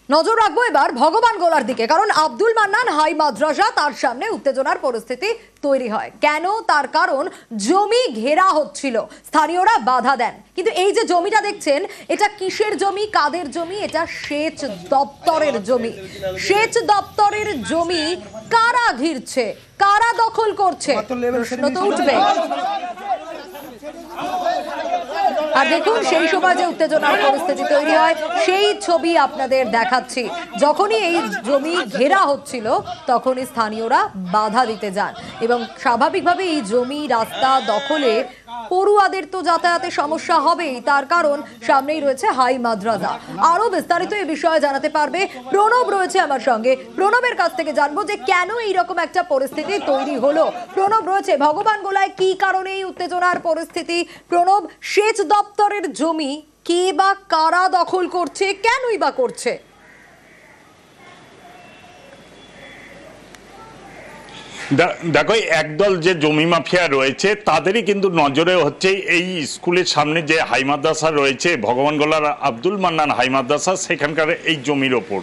নজর রাখবো এবার ভগবান গোলার দিকে, কারণ আব্দুল মান্নান হাই মাদ্রাসা, তার সামনে উত্তেজনার পরিস্থিতি তৈরি হয়। কেন? তার কারণ জমি ঘেরা হচ্ছিল, স্থানীয়রা বাধা দেন। কিন্তু এই যে জমিটা দেখছেন, এটা কিসের জমি, কাদের জমি? এটা সেচ দপ্তরের জমি। সেচ দপ্তরের জমি কারা ঘিরছে, কারা দখল করছে, প্রশ্ন তো উঠবে। আর দেখুন সেই সময় যে উত্তেজনার পরিস্থিতি তৈরি হয় সেই ছবি আপনাদের দেখাচ্ছি। যখনই এই জমি ঘেরা হচ্ছিল তখনই স্থানীয়রা বাধা দিতে যান এবং স্বাভাবিকভাবে এই জমি রাস্তা দখলে পড়ুয়াদের তো যাতায়াতে সমস্যা হবেই, তার কারণ সামনেই রয়েছে হাই মাদ্রাসা। আরো বিস্তারিত এই বিষয়ে জানাতে পারবে প্রণব, রয়েছে আমার সঙ্গে। প্রণবের কাছ থেকে জানবো যে কেন এইরকম একটা পরিস্থিতি তৈরি হলো। প্রণব রয়েছে ভগবান গোলায়, কি কারণে এই উত্তেজনার পরিস্থিতি? প্রণব, সেচ দপ্তরের জমি কে বা কারা দখল করছে, কেনই বা করছে? দেখো, একদল যে জমি মাফিয়া রয়েছে তাদেরই কিন্তু নজরে হচ্ছে এই স্কুলের সামনে যে হাই মাদ্রাসা রয়েছে, ভগবান গোলার আব্দুল মান্নান হাই মাদ্রাসা, সেখানকার এই জমির ওপর।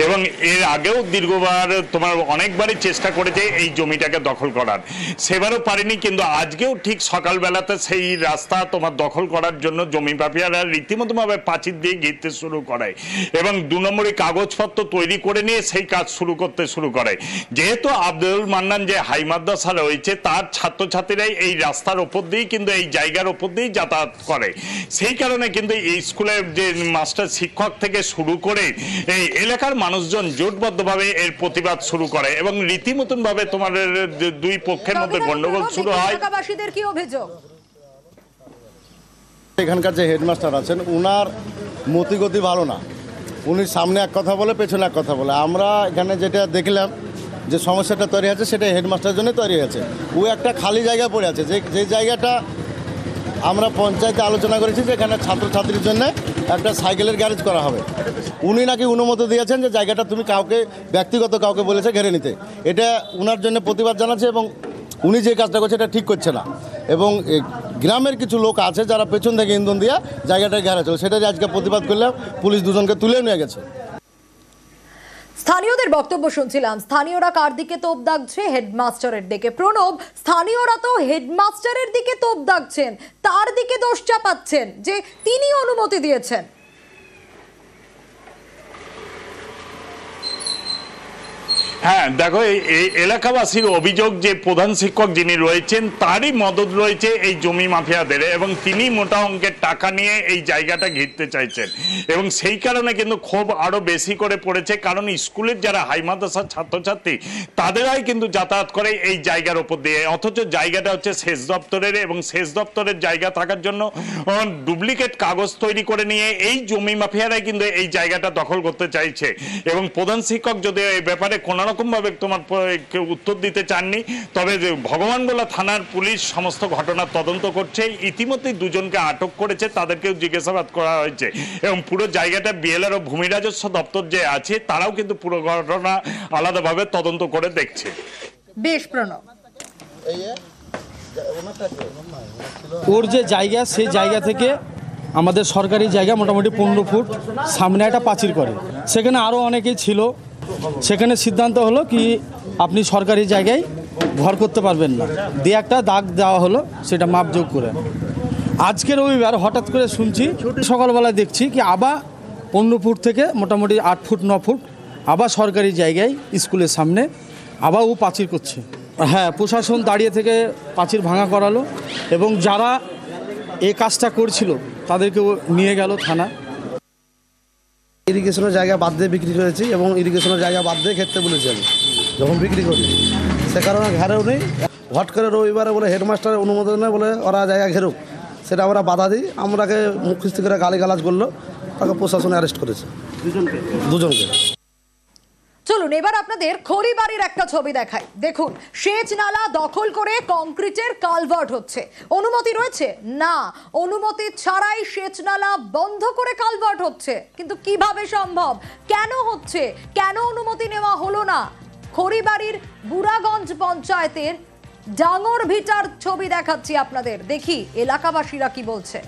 এবং এর আগেও দীর্ঘবার তোমার অনেকবারই চেষ্টা করেছে এই জমিটাকে দখল করার, সেবারও পারেনি। কিন্তু আজকেও ঠিক সকালবেলাতে সেই রাস্তা তোমার দখল করার জন্য জমি মাফিয়ারা রীতিমতোভাবে প্রাচীর দিয়ে ঘিরতে শুরু করে এবং 2 নম্বরই কাগজপত্র তৈরি করে নিয়ে সেই কাজ করতে শুরু করে। যেহেতু আব্দুল মান্নান হাই মাদ্রাসা রয়েছে, তার ছাত্রছাত্রীরাই এই রাস্তার উপর দিয়েই কিন্তু এই জায়গার উপর দিয়েই যাতায়াত করে, সেই কারণে কিন্তু এই স্কুলের যে মাস্টার শিক্ষক থেকে শুরু করে এই এলাকার মানুষজন জোটবদ্ধভাবে এর প্রতিবাদ শুরু করে এবং রীতিমতন ভাবে তোমাদের দুই পক্ষের মধ্যে গন্ডগোল শুরু হয়। এলাকাবাসীদের কি অভিযোগ? এখানকার যে হেডমাস্টার আছেন উনার মতিগতি ভালো না, উনি সামনে এক কথা বলে পেছনে এক কথা বলে। আমরা এখানে যেটা দেখলাম যে সমস্যাটা তৈরি আছে সেটা হেডমাস্টারের জন্য তৈরি হয়েছে। ও একটা খালি জায়গা পড়ে আছে, যে জায়গাটা আমরা পঞ্চায়েতে আলোচনা করেছি যে এখানে ছাত্রছাত্রীর জন্য একটা সাইকেলের গ্যারেজ করা হবে। উনি নাকি অনুমতি দিয়েছেন যে জায়গাটা তুমি ব্যক্তিগত কাউকে বলেছে ঘেরে নিতে। এটা উনার জন্য প্রতিবাদ জানাচ্ছে এবং উনি যে কাজটা করছে এটা ঠিক করছে না। এবং গ্রামের কিছু লোক আছে যারা পেছন থেকে ইন্ধন দিয়ে জায়গাটা ঘেরা চলে, সেটা আজকে প্রতিবাদ করলে পুলিশ দুজনকে তুলে নিয়ে গেছে। স্থানীয়দের বক্তব্য শুনছিলাম। স্থানীয়রা কার দিকে তোপ দাগছে? হেডমাস্টারের দিকে। প্রণব, স্থানীয়রা তো হেডমাস্টারের দিকে তোপ দাগছেন, তার দিকে দোষ চাপাচ্ছেন যে তিনি অনুমতি দিয়েছেন। হ্যাঁ দেখো, এই এলাকাবাসীর অভিযোগ যে প্রধান শিক্ষক যিনি রয়েছেন তারই মদত রয়েছে এই জমি মাফিয়াদের এবং তিনি মোটা অঙ্কের টাকা নিয়ে এই জায়গাটা ঘিরতে চাইছেন এবং সেই কারণে কিন্তু ক্ষোভ আরো বেশি করে পড়েছে। কারণ স্কুলের যারা হাই মাদ্রাসার ছাত্রছাত্রী তাদেরাই কিন্তু যাতায়াত করে এই জায়গার উপর দিয়ে, অথচ জায়গাটা হচ্ছে সেচ দপ্তরের এবং সেচ দপ্তরের জায়গা থাকার জন্য ডুপ্লিকেট কাগজ তৈরি করে নিয়ে এই জমি মাফিয়ারাই কিন্তু এই জায়গাটা দখল করতে চাইছে। এবং প্রধান শিক্ষক যদি এই ব্যাপারে কোনো ভাবে তোমার উত্তর দিতে চাননি, তবে ভগবান গোলা থানার পুলিশ সমস্ত ঘটনার তদন্ত করছে। ইতিমধ্যেই দুজনকে আটক করেছে, তাদেরকেও জিজ্ঞাসাবাদ করা হয়েছে এবং পুরো জায়গাটা বিএলআর ও ভূমি রাজস্ব দপ্তর যে আছে তারাও কিন্তু পুরো ঘটনা আলাদাভাবে তদন্ত করে দেখছে। বেশ প্রণব, ওর যে জায়গা সেই জায়গা থেকে আমাদের সরকারি জায়গা মোটামুটি 15 ফুট সামনে একটা প্রাচীর করে, সেখানে আরও অনেকেই ছিল। সেখানে সিদ্ধান্ত হলো কি আপনি সরকারি জায়গায় ঘর করতে পারবেন না, দিয়ে একটা দাগ দেওয়া হলো, সেটা মাপযোগ করে। আজকে রবিবার হঠাৎ করে শুনছি, সকালবেলায় দেখছি কি আবার 15 ফুট থেকে মোটামুটি 8 ফুট 9 ফুট আবার সরকারি জায়গায় স্কুলের সামনে আবার ও প্রাচীর করছে। হ্যাঁ, প্রশাসন দাঁড়িয়ে থেকে প্রাচীর ভাঙা করালো এবং যারা এই কাজটা করছিল তাদেরকে নিয়ে গেল থানা। ইরিগেশনের জায়গা বাদ দিয়ে বিক্রি করেছি এবং ইরিগেশনের জায়গা বাদ দিয়ে খেতে বলেছি আমি যখন বিক্রি করি, সে কারণে ঘেরেও নেই। হট করে রবিবারে বলে হেডমাস্টারের অনুমোদনে বলে ওরা জায়গা ঘেরুক, সেটা আমরা বাধা দিই। আমরাকে মুখস্থি করে গালিগালাজ করলো, তাকে প্রশাসনে অ্যারেস্ট করেছে দুজনকে। চলুন এবার আপনাদের খড়িবাড়ির একটা ছবি দেখাই। দেখুন, সেচ নালা দখল করে কংক্রিটের কালভার্ট হচ্ছে। অনুমতি রয়েছে? না, অনুমতি ছাড়াই সেচ নালা বন্ধ করে কালভার্ট হচ্ছে। কিন্তু কিভাবে সম্ভব? কেন হচ্ছে? কেন অনুমতি নেওয়া হলো না? খড়িবাড়ির বুড়াগঞ্জ পঞ্চায়েতের ডাঙর ভিটার ছবি দেখাচ্ছি আপনাদের, দেখি এলাকাবাসীরা কি বলছে।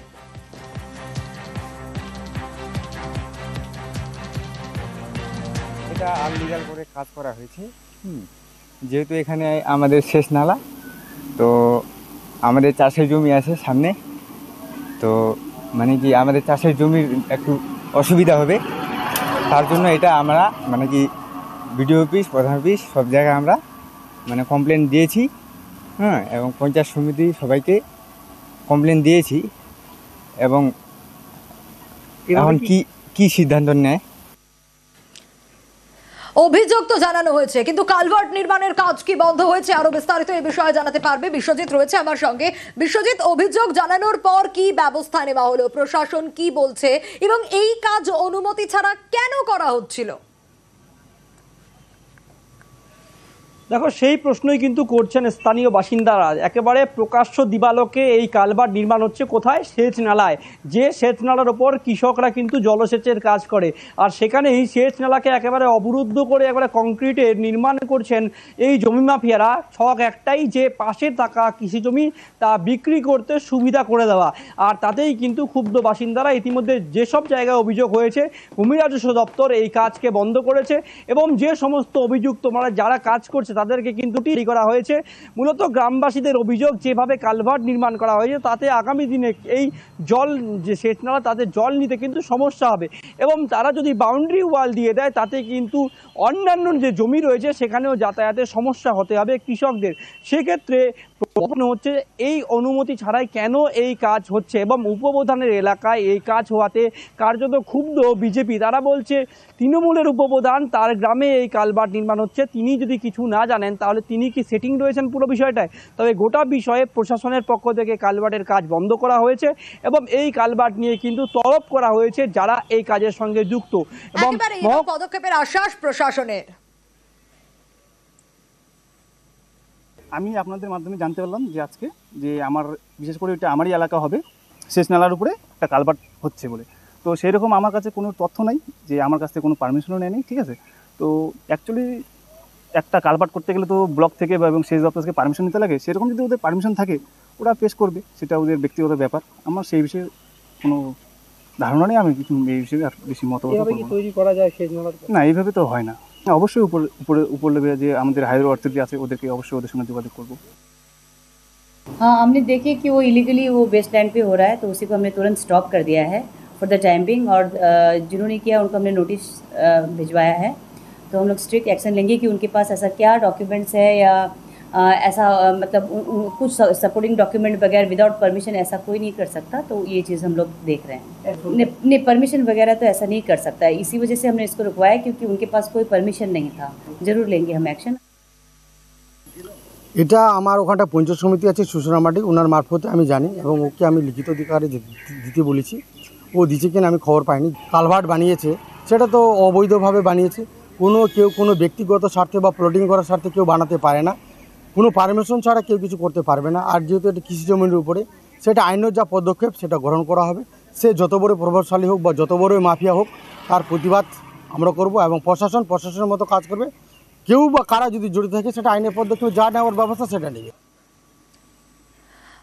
এটা আনলিগাল করে কাজ করা হয়েছে। যেহেতু এখানে আমাদের শেষ নালা, তো আমাদের চাষের জমি আছে সামনে, তো মানে কি আমাদের চাষের জমির একটু অসুবিধা হবে, তার জন্য এটা আমরা মানে কি বিডিও অফিস, প্রধান অফিস সব জায়গায় আমরা মানে কমপ্লেন দিয়েছি, হ্যাঁ, এবং পঞ্চায়েত সমিতি সবাইকে কমপ্লেন দিয়েছি, এবং এখন কি সিদ্ধান্ত নেয় অভিযোগ তো জানানো হয়েছে, কিন্তু কালভার্ট নির্মাণের কাজ কি বন্ধ হয়েছে? আরো বিস্তারিত এই বিষয়ে জানাতে পারবে বিশ্বজিৎ রয়েছে আমার সঙ্গে। বিশ্বজিৎ, অভিযোগ জানানোর পর কি ব্যবস্থা নেওয়া হলো, প্রশাসন কি বলছে, এবং এই কাজ অনুমতি ছাড়া কেন করা হচ্ছিল? দেখো, সেই প্রশ্নই কিন্তু করছেন স্থানীয় বাসিন্দারা। একেবারে প্রকাশ্য দিবালোকে এই কালভার্ট নির্মাণ হচ্ছে কোথায়? সেচ নালায়। যে সেচ নালার ওপর কৃষকরা কিন্তু জলসেচের কাজ করে, আর সেখানে এই সেচ নালাকে একেবারে অবরুদ্ধ করে একবারে কংক্রিটের নির্মাণ করছেন এই জমি মাফিয়ারা। ছক একটাই, যে পাশে থাকা কৃষি জমি তা বিক্রি করতে সুবিধা করে দেওয়া। আর তাতেই কিন্তু ক্ষুব্ধ বাসিন্দারা। ইতিমধ্যে যেসব জায়গায় অভিযোগ হয়েছে, ভূমি রাজস্ব দপ্তর এই কাজকে বন্ধ করেছে, এবং যে সমস্ত অভিযুক্ত মানে যারা কাজ করছে তাদেরকে কিন্তু টিরি করা হয়েছে। মূলত গ্রামবাসীদের অভিযোগ, যেভাবে কালভার্ট নির্মাণ করা হয়েছে তাতে আগামী দিনে এই জল যে সেচ নালা, তাতে জল নিতে কিন্তু সমস্যা হবে, এবং তারা যদি বাউন্ডারি ওয়াল দিয়ে দেয় তাতে কিন্তু অন্যান্য যে জমি রয়েছে সেখানেও যাতায়াতের সমস্যা হতে হবে কৃষকদের। সেক্ষেত্রে প্রশ্ন হচ্ছে, এই অনুমতি ছাড়াই কেন এই কাজ হচ্ছে, এবং উপপ্রধানের এলাকায় এই কাজ হওয়াতে কার্যত ক্ষুব্ধ বিজেপি। তারা বলছে তৃণমূলের উপপ্রধান, তার গ্রামে এই কালভার্ট নির্মাণ হচ্ছে, তিনি যদি কিছু না জানেন তাহলে তিনি কি সেটিং রয়েছেন পুরো বিষয়টায়? তবে গোটা বিষয়ে প্রশাসনের পক্ষ থেকে কালভার্টের কাজ বন্ধ করা হয়েছে, এবং এই কালভার্ট নিয়ে কিন্তু তলব করা হয়েছে যারা এই কাজের সঙ্গে যুক্ত, এবং পদক্ষেপের আশ্বাস প্রশাসনের। আমি আপনাদের মাধ্যমে জানতে পারলাম যে আজকে যে আমার বিশেষ করে এটা আমারই এলাকা হবে, শেষ নালার উপরে একটা কালভার্ট হচ্ছে বলে। তো সেই রকম আমার কাছে কোনো তথ্য নাই, যে আমার কাছ থেকে কোনো পারমিশনও নেয়নি, ঠিক আছে। তো অ্যাকচুয়ালি একটা কালভার্ট করতে গেলে তো ব্লক থেকে এবং সেচ দপ্তর থেকে পারমিশন নিতে লাগে। সেরকম যদি ওদের পারমিশন থাকে ওরা পেশ করবে, সেটা ওদের ব্যক্তিগত ব্যাপার। আমার সেই বিষয়ে কোনো ধারণা নেই, আমি কিছু এই বিষয়ে আর বেশি মতামত তৈরি করা যায় সেচ নালা? না, এইভাবে তো হয় না। অবশ্যই উপর লেভেলে যে আমাদের হায়ার অথরিটি আছে ওদেরকে অবশ্যই ওদের সঙ্গে যোগাযোগ করবো। हाँ, हमने देखे कि वो इलीगली वो बेस लैंड पे हो रहा है, तो उसी को हमने तुरंत स्टॉप कर दिया है फॉर द टाइम बिंग, और जिन्होंने किया उनको हमने नोटिस भिजवाया है। तो हम लोग स्ट्रिक्ट एक्शन लेंगे कि उनके पास ऐसा क्या डॉक्यूमेंट्स है, या ऐसा मतलब कुछ सपोर्टिंग डॉक्यूमेंट बगैर विदाउट परमिशन ऐसा कोई नहीं कर सकता। तो ये चीज़ हम लोग देख रहे हैं। नहीं, परमिशन वगैरह तो ऐसा नहीं कर सकता है, इसी वजह से हमने इसको रुकवाया, क्योंकि उनके पास कोई परमिशन नहीं था। ज़रूर लेंगे हम एक्शन। এটা আমার ওখানটা পঞ্চায়েত সমিতি আছে সুসনামাটি, ওনার মারফতে আমি জানি, এবং ওকে আমি লিখিত অধিকারে দিতে বলেছি। ও দিচ্ছে কিনা আমি খবর পাইনি। কালভার্ট বানিয়েছে সেটা তো অবৈধভাবে বানিয়েছে। কেউ কোনো ব্যক্তিগত স্বার্থে বা প্লটিং করার স্বার্থে কেউ বানাতে পারে না, কোনো পারমিশন ছাড়া কেউ কিছু করতে পারবে না। আর যেহেতু এটা কৃষি জমির উপরে, সেটা আইনের যা পদক্ষেপ সেটা গ্রহণ করা হবে। সে যত বড় প্রভাবশালী হোক বা যত বড় মাফিয়া হোক, তার প্রতিবাদ আমরা করব, এবং প্রশাসনের মতো কাজ করবে। কেউ বা কারা যদি জড়িত থাকে সেটা আইনের পদক্ষেপ যা নেওয়ার ব্যবস্থা সেটা নেবে।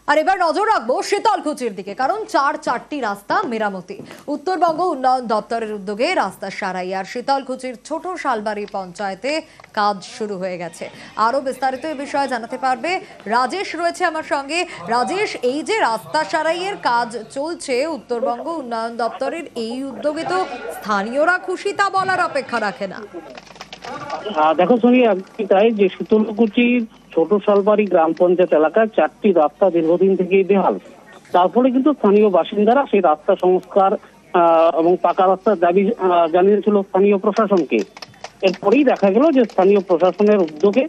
আর এবার নজর রাখবো শীতলকুচির দিকে, কারণ চারটি রাস্তা মেরামতি। উত্তরবঙ্গ উন্নয়ন দপ্তরের উদ্যোগে রাস্তা সারাইয়ার শীতলকুচির ছোট শালবাড়ি পঞ্চায়েতে কাজ শুরু হয়ে গেছে। আরো বিস্তারিত এই বিষয়ে জানাতে পারবে রাজেশ রয়েছে আমার সঙ্গে। রাজেশ, এই যে রাস্তা সারাইয়ের কাজ চলছে উত্তরবঙ্গ উন্নয়ন দপ্তরের এই উদ্যোগে, তো স্থানীয়রা খুশি তা বলার অপেক্ষা রাখে না। দেখো সোনিয়া, তাই যে শীতলকুচির ছোট শালবাড়ি গ্রাম পঞ্চায়েত এলাকায় 4টি রাস্তা দীর্ঘদিন থেকেই বেহাল। তার ফলে কিন্তু স্থানীয় বাসিন্দারা সেই রাস্তা সংস্কার এবং পাকা রাস্তার দাবি জানিয়েছিল স্থানীয় প্রশাসনকে। এরপরেই দেখা গেল যে স্থানীয় প্রশাসনের উদ্যোগে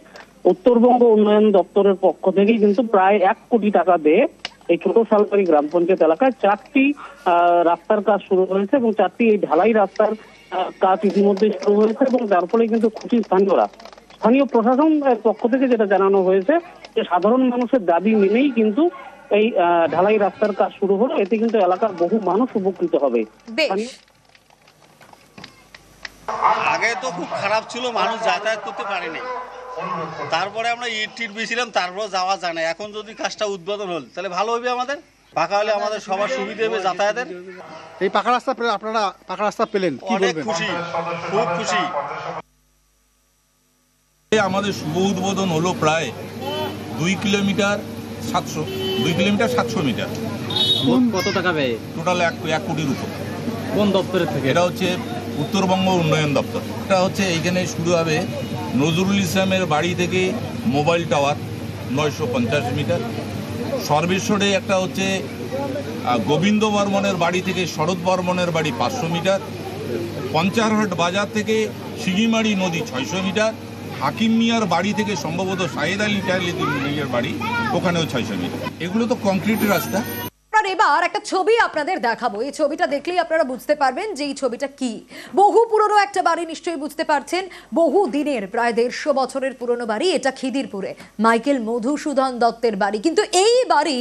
উত্তরবঙ্গ উন্নয়ন দপ্তরের পক্ষ থেকে কিন্তু প্রায় 1 কোটি টাকা দিয়ে এই ছোট শালবাড়ি গ্রাম পঞ্চায়েত এলাকায় 4টি রাস্তার কাজ শুরু হয়েছে, এবং 4টি এই ঢালাই রাস্তার কাজ ইতিমধ্যে শুরু হয়েছে, এবং যার ফলে কিন্তু খুশি স্থানীয়রা। স্থানীয় প্রশাসনের পক্ষ থেকে যেটা জানানো হয়েছে যে সাধারণ মানুষের দাবি মেনেই কিন্তু এই ঢালাই রাস্তার কাজ শুরু হলো। এতে কিন্তু এলাকার বহু মানুষ উপকৃত হবে। আগে তো খুব খারাপ ছিল, মানুষ যাতায়াত করতে পারেনি, তারপরে আমরা ইট বেছিলাম, তারপর যাওয়া যায় না। এখন যদি কাজটা উদ্বোধন হল তাহলে ভালো হবে, আমাদের পাকা হলে আমাদের সবার সুবিধা হবে যাতায়াতের। এই পাকা রাস্তা আপনারা পাকা রাস্তা পেলেন, অনেক খুশি, খুব খুশি। আমাদের শুভ উদ্বোধন হলো প্রায় 2 কিলোমিটার 700 মিটার। কত টাকা ব্যয়? টোটাল 1 কোটির উপর। কোন দপ্তরের থেকে? এটা হচ্ছে উত্তরবঙ্গ উন্নয়ন দপ্তর। এটা হচ্ছে এইখানে শুরু হবে নজরুল ইসলামের বাড়ি থেকে মোবাইল টাওয়ার 950 মিটার। সর্বেশ্বরে একটা হচ্ছে গোবিন্দ বর্মনের বাড়ি থেকে শরৎ বর্মনের বাড়ি 500 মিটার। পঞ্চারহাট বাজার থেকে শিঙিমারি নদী 600 মিটার। হাকিম মিয়ার বাড়ি থেকে সম্ভবত শাহেদ আলী মিয়ার বাড়ি, ওখানেও 600 মিটার। এগুলো তো কংক্রিটের রাস্তা। এবার একটা ছবি আপনাদের দেখাবো। এই ছবিটা দেখলেই আপনারা বুঝতে পারবেন যে এই ছবিটা কি। বহু পুরনো একটা বাড়ি, নিশ্চয়ই বুঝতে পারছেন, বহু দিনের, প্রায় 150 বছরের পুরনো বাড়ি। এটা খিদিরপুরে মাইকেল মধুসূদন দত্তের বাড়ি। কিন্তু এই বাড়ি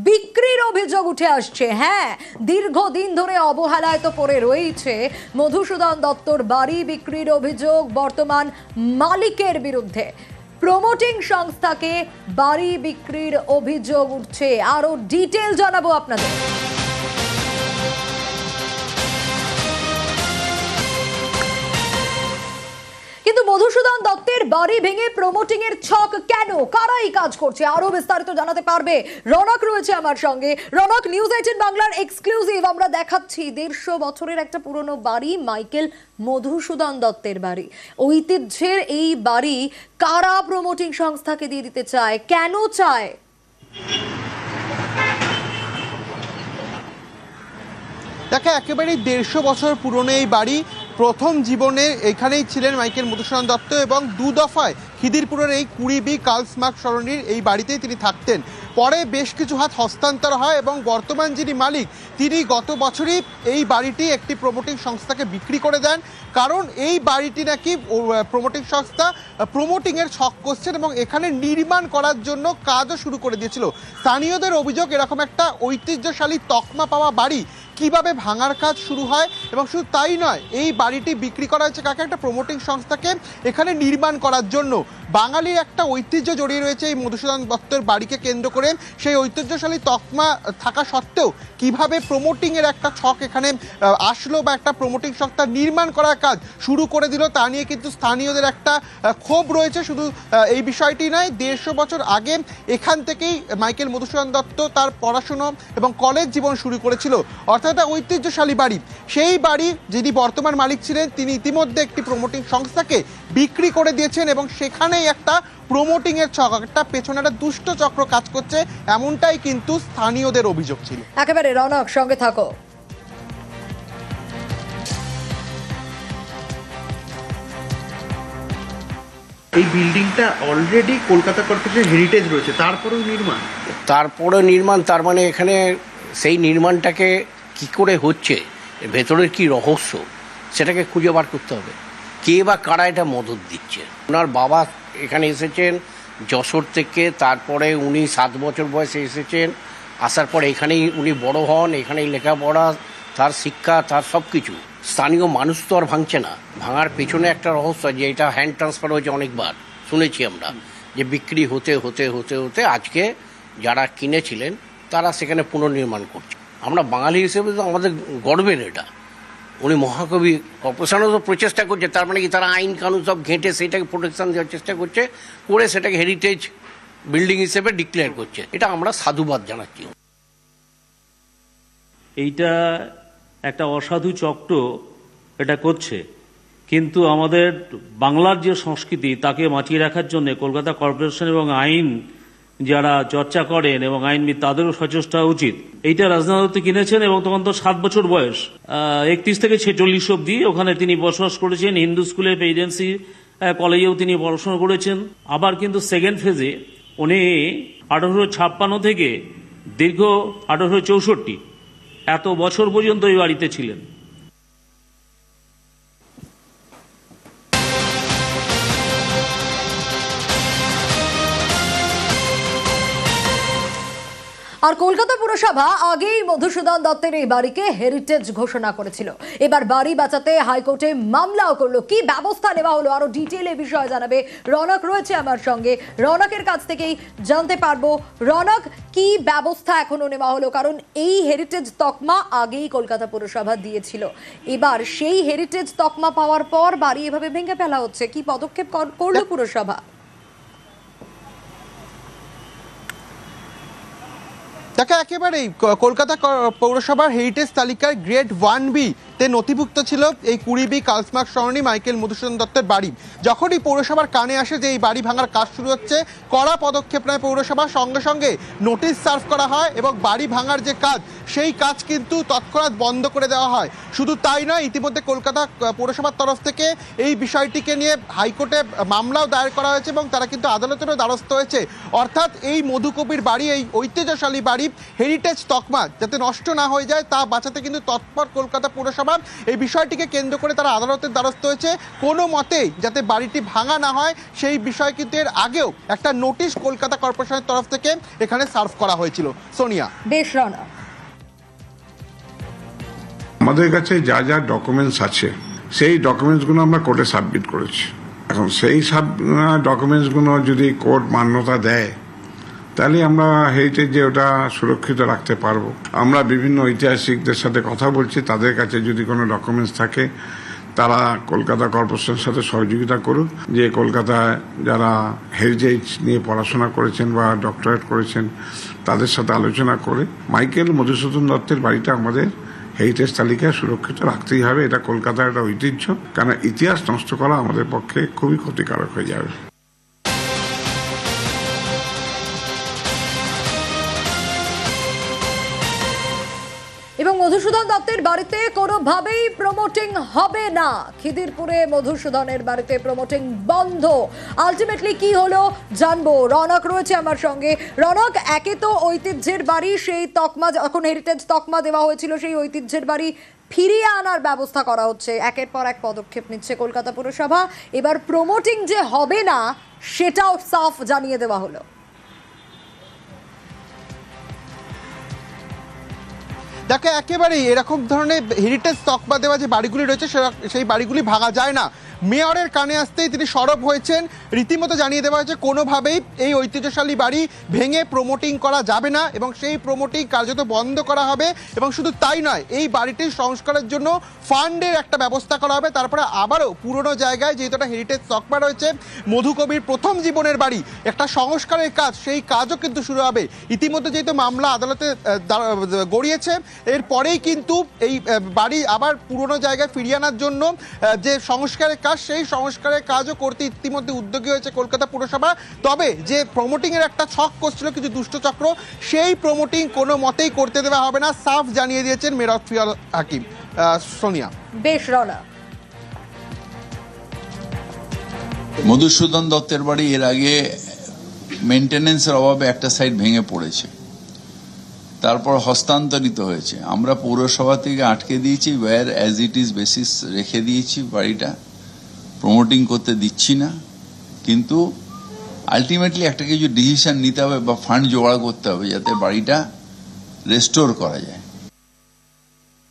বিক্রির অভিযোগ উঠে আসছে। হ্যাঁ, দীর্ঘদিন ধরে অবহেলায় তো পড়ে রয়েছে মধুসূদন দত্তর বাড়ি। বিক্রির অভিযোগ বর্তমান মালিকের বিরুদ্ধে। প্রমোটিং সংস্থাকে বাড়ি বিক্রির অভিযোগ উঠছে। আরো ডিটেল জানাবো আপনাদের। কিন্তু মধুসূদন দত্তের বাড়ি ভেঙে প্রমোটিং এর ছক কেন? কারা এই কাজ করছে? আরো বিস্তারিত জানাতে পারবে রনক রয়েছে আমার সঙ্গে। রনক, নিউজ 18 বাংলার এক্সক্লুসিভ আমরা দেখাচ্ছি 150 বছরের একটা পুরনো বাড়ি, মাইকেল মধুসূদন দত্তের বাড়ি। ঐতিহ্যের এই বাড়ি কারা প্রমোটিং সংস্থাকে দিয়ে দিতে চায়? কেন চায়? দেখো, একেবারেই 150 বছর পুরনো এই বাড়ি। প্রথম জীবনে এখানেই ছিলেন মাইকেল মধুসূদন দত্ত এবং 2 দফায় খিদিরপুরের এই 20B কার্লসমার্কস সরণির এই বাড়িতেই তিনি থাকতেন। পরে বেশ কিছু হাত হস্তান্তর হয় এবং বর্তমান যিনি মালিক তিনি গত বছরই এই বাড়িটি একটি প্রমোটিং সংস্থাকে বিক্রি করে দেন। কারণ এই বাড়িটি নাকি প্রমোটিং সংস্থা প্রমোটিংয়ের ছক করছেন এবং এখানে নির্মাণ করার জন্য কাজও শুরু করে দিয়েছিল। স্থানীয়দের অভিযোগ, এরকম একটা ঐতিহ্যশালী তকমা পাওয়া বাড়ি কিভাবে ভাঙার কাজ শুরু হয়। এবং শুধু তাই নয়, এই বাড়িটি বিক্রি করা হয়েছে কাকে? একটা প্রমোটিং সংস্থাকে এখানে নির্মাণ করার জন্য। বাঙালির একটা ঐতিহ্য জড়িয়ে রয়েছে এই মধুসূদন দত্তের বাড়িকে কেন্দ্র করে। সেই ঐতিহ্যশালী তকমা থাকা সত্ত্বেও কিভাবে প্রমোটিংয়ের একটা ছক এখানে আসলো বা একটা প্রমোটিং সংস্থা নির্মাণ করার কাজ শুরু করে দিল, তা নিয়ে কিন্তু স্থানীয়দের একটা ক্ষোভ রয়েছে। শুধু এই বিষয়টি নয়, 150 বছর আগে এখান থেকেই মাইকেল মধুসূদন দত্ত তার পড়াশুনো এবং কলেজ জীবন শুরু করেছিল। অর্থাৎ ঐতিহ্যশালী বাড়ি, সেই বাড়ি যিনি বর্তমান মালিক ছিলেন তিনি ইতিমধ্যে একটি প্রমোটিং সংস্থাকে বিক্রি করে দিয়েছেন এবং সেখানেই একটা প্রমোটিং এর ছক, একটা পেছনে একটা দুষ্ট চক্র কাজ করছে, এমনটাই কিন্তু স্থানীয়দের অভিযোগ ছিল। একেবারে রনক, সঙ্গে থাকো। এই বিল্ডিংটা অলরেডি কলকাতা কর্পোরেশনের হেরিটেজ রয়েছে, তারপরেও নির্মাণ, তার মানে এখানে সেই নির্মাণটাকে কি করে হচ্ছে, ভেতরের কি রহস্য, সেটাকে খুঁজে বার করতে হবে। কে বা কারা এটা মদত দিচ্ছে? ওনার বাবা এখানে এসেছেন যশোর থেকে, তারপরে উনি 7 বছর বয়সে এসেছেন। আসার পর এখানেই উনি বড় হন, এখানেই লেখাপড়া, তার শিক্ষা, তার সব কিছু। স্থানীয় মানুষ তো আর ভাঙছে না। ভাঙার পেছনে একটা রহস্য, যে এটা হ্যান্ড ট্রান্সফার হয়েছে অনেকবার শুনেছি আমরা, যে বিক্রি হতে হতে হতে হতে আজকে যারা কিনেছিলেন তারা সেখানে পুনর্নির্মাণ করছে। আমরা বাঙালি হিসেবে তো আমাদের গর্বের এটা। উনি মহাকবি, কর্পোরেশনও তো প্রচেষ্টা করছে, তার মানে কি তারা আইন কানুন সব ঘেঁটে সেটাকে প্রোটেকশন দেওয়ার চেষ্টা করছে, করে সেটাকে হেরিটেজ বিল্ডিং হিসেবে ডিক্লেয়ার করছে। এটা আমরা সাধুবাদ জানাচ্ছি। এইটা একটা অসাধু চক্র এটা করছে, কিন্তু আমাদের বাংলার যে সংস্কৃতি তাকে বাঁচিয়ে রাখার জন্য কলকাতা কর্পোরেশন এবং আইন যারা চর্চা করেন এবং আইনবিদ তাদেরও সচেষ্ট হওয়া উচিত। এইটা রাজনাথ দত্ত কিনেছেন এবং তখন তো 7 বছর বয়স, 31 থেকে 46 অব্দি ওখানে তিনি বসবাস করেছেন। হিন্দু স্কুলে, প্রেসিডেন্সি কলেজেও তিনি পড়াশোনা করেছেন। আবার কিন্তু সেকেন্ড ফেজে উনি 1856 থেকে দীর্ঘ 1864 এত বছর পর্যন্ত এই বাড়িতে ছিলেন। আর কলকাতা পুরসভা আগেই মধুসূদন দত্তের এই বাড়িকে হেরিটেজ ঘোষণা করেছিল। এবার বাড়ি বাঁচাতে হাইকোর্টে মামলাও করলো। কি ব্যবস্থা নেওয়া হলো আরো ডিটেইলে বিষয় জানাবে রনক, রয়েছে আমার সঙ্গে। রনকের কাছ থেকেই জানতে পারবো। রনক, কি ব্যবস্থা এখনো নেওয়া হলো? কারণ এই হেরিটেজ তকমা আগেই কলকাতা পুরসভা দিয়েছিল, এবার সেই হেরিটেজ তকমা পাওয়ার পর বাড়ি এভাবে ভেঙে ফেলা হচ্ছে, কি পদক্ষেপ করলো পুরসভা? দেখো, একেবারেই কলকাতা পৌরসভার হেরিটেজ তালিকার গ্রেড 1B তে নথিভুক্ত ছিল এই 20B কালসমার্ক সরণি মাইকেল মধুসূদন দত্তের বাড়ি। যখনই পৌরসভার কানে আসে যে এই বাড়ি ভাঙার কাজ শুরু হচ্ছে, কড়া পদক্ষেপ নেয় পৌরসভা। সঙ্গে সঙ্গে নোটিশ সার্ভ করা হয় এবং বাড়ি ভাঙার যে কাজ, সেই কাজ কিন্তু তৎক্ষণাৎ বন্ধ করে দেওয়া হয়। শুধু তাই নয়, ইতিমধ্যে কলকাতা পৌরসভার তরফ থেকে এই বিষয়টিকে নিয়ে হাইকোর্টে মামলাও দায়ের করা হয়েছে এবং তারা কিন্তু আদালতেরও দ্বারস্থ হয়েছে। অর্থাৎ এই মধুকবির বাড়ি, এই ঐতিহ্যশালী বাড়ি হেরিটেজ তকমা যাতে নষ্ট না হয়ে যায় তা বাঁচাতে কিন্তু তৎপর কলকাতা পৌরসভা। এই বিষয়টিকে কেন্দ্র করে তারা আদালতের দ্বারস্থ হয়েছে। কোনো মতেই যাতে বাড়িটি ভাঙা না হয় সেই বিষয় কিন্তু এর আগেও একটা নোটিশ কলকাতা কর্পোরেশনের তরফ থেকে এখানে সার্ভ করা হয়েছিল। সোনিয়া। বেশ রনা, আমাদের কাছে যা যা ডকুমেন্টস আছে সেই ডকুমেন্টসগুলো আমরা কোর্টে সাবমিট করেছি। এখন সেই সব ডকুমেন্টসগুলো যদি কোর্ট মান্যতা দেয় তাহলে আমরা হেরিটেজে ওটা সুরক্ষিত রাখতে পারবো। আমরা বিভিন্ন ঐতিহাসিকদের সাথে কথা বলছি, তাদের কাছে যদি কোনো ডকুমেন্টস থাকে তারা কলকাতা কর্পোরেশনের সাথে সহযোগিতা করুক, যে কলকাতায় যারা হেরিটেজ নিয়ে পড়াশোনা করেছেন বা ডক্টরেট করেছেন তাদের সাথে আলোচনা করে মাইকেল মধুসূদন দত্তের বাড়িটা আমাদের হেরিটেজ তালিকায় সুরক্ষিত রাখতেই হবে। এটা কলকাতার একটা ঐতিহ্য, কারণ ইতিহাস নষ্ট করা আমাদের পক্ষে খুবই ক্ষতিকারক হয়ে যাবে। এবং মধুসূদন দত্তের বাড়িতে কোনোভাবেই প্রমোটিং হবে না। খিদিরপুরে মধুসূদনের বাড়িতে প্রমোটিং বন্ধ। আলটিমেটলি কি হলো জানবো। রনক রয়েছে আমার সঙ্গে। রনক, একে তো ঐতিহ্যের বাড়ি, সেই তকমা যখন হেরিটেজ তকমা দেওয়া হয়েছিল সেই ঐতিহ্যের বাড়ি ফিরিয়ে আনার ব্যবস্থা করা হচ্ছে, একের পর এক পদক্ষেপ নিচ্ছে কলকাতা পুরসভা। এবার প্রমোটিং যে হবে না সেটাও সাফ জানিয়ে দেওয়া হলো। দেখো, একেবারেই এরকম ধরনের হেরিটেজ তকমা দেওয়া যে বাড়িগুলি রয়েছে সেই বাড়িগুলি ভাঙা যায় না। মেয়রের কানে আসতেই তিনি সরব হয়েছেন, রীতিমতো জানিয়ে দেওয়া হয়েছে কোনোভাবেই এই ঐতিহ্যশালী বাড়ি ভেঙে প্রমোটিং করা যাবে না এবং সেই প্রমোটিং কার্যত বন্ধ করা হবে। এবং শুধু তাই নয়, এই বাড়িটির সংস্কারের জন্য ফান্ডের একটা ব্যবস্থা করা হবে। তারপরে আবারও পুরনো জায়গায় যেহেতু একটা হেরিটেজ তকমা রয়েছে, মধুকবির প্রথম জীবনের বাড়ি, একটা সংস্কারের কাজ, সেই কাজও কিন্তু শুরু হবে। ইতিমধ্যে যেহেতু মামলা আদালতে গড়িয়েছে, এরপরেই কিন্তু এই বাড়ি আবার পুরনো জায়গায় ফিরিয়ে আনার জন্য যে সংস্কারের কাজ, সেই সংস্কারের কাজও করতে ইতিমধ্যে উদ্যোগী হয়েছে কলকাতা পুরসভা। তবে যে প্রমোটিংয়ের একটা ছক করছিল কিছু দুষ্টচক্র, সেই প্রমোটিং কোনো মতেই করতে দেওয়া হবে না, সাফ জানিয়ে দিয়েছেন মেয়র ফিয়াল হাকিম। সোনিয়া। বেশ রনা। মধুসূদন দত্তের বাড়ি এর আগে মেনটেনেন্সের অভাবে একটা সাইড ভেঙে পড়েছে, তারপর হস্তান্তরিত হয়েছে। আমরা পৌরসভা থেকে আটকে দিয়েছি, where as it is basis রেখে দিয়েছি, বাড়িটা প্রমোটিং করতে দিচ্ছি না। কিন্তু আলটিমেটলি একটা কিছু ডিসিশন নিতে হবে বা ফান্ড জোগাড় করতে হবে যাতে বাড়িটা রেস্টোর করা যায়।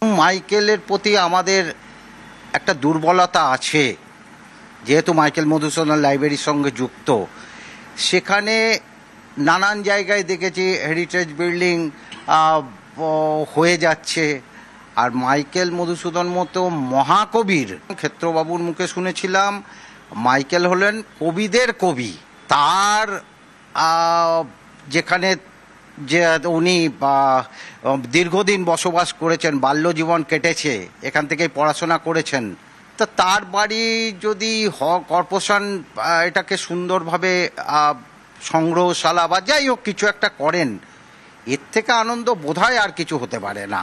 মাইকেলের প্রতি আমাদের একটা দুর্বলতা আছে, যেহেতু মাইকেল মধুসূদন লাইব্রেরির সঙ্গে যুক্ত। সেখানে নানান জায়গায় দেখেছি হেরিটেজ বিল্ডিং হয়ে যাচ্ছে, আর মাইকেল মধুসূদন মতো মহাকবির, ক্ষেত্রবাবুর মুখে শুনেছিলাম মাইকেল হলেন কবিদের কবি। তার যেখানে যে উনি দীর্ঘদিন বসবাস করেছেন, বাল্যজীবন কেটেছে, এখান থেকেই পড়াশোনা করেছেন, তা তার বাড়ি যদি কর্পোরেশন এটাকে সুন্দরভাবে সংগ্রহশালা বা যাই হোক কিছু একটা করেন, এর থেকে আনন্দ বোধহয় আর কিছু হতে পারে না।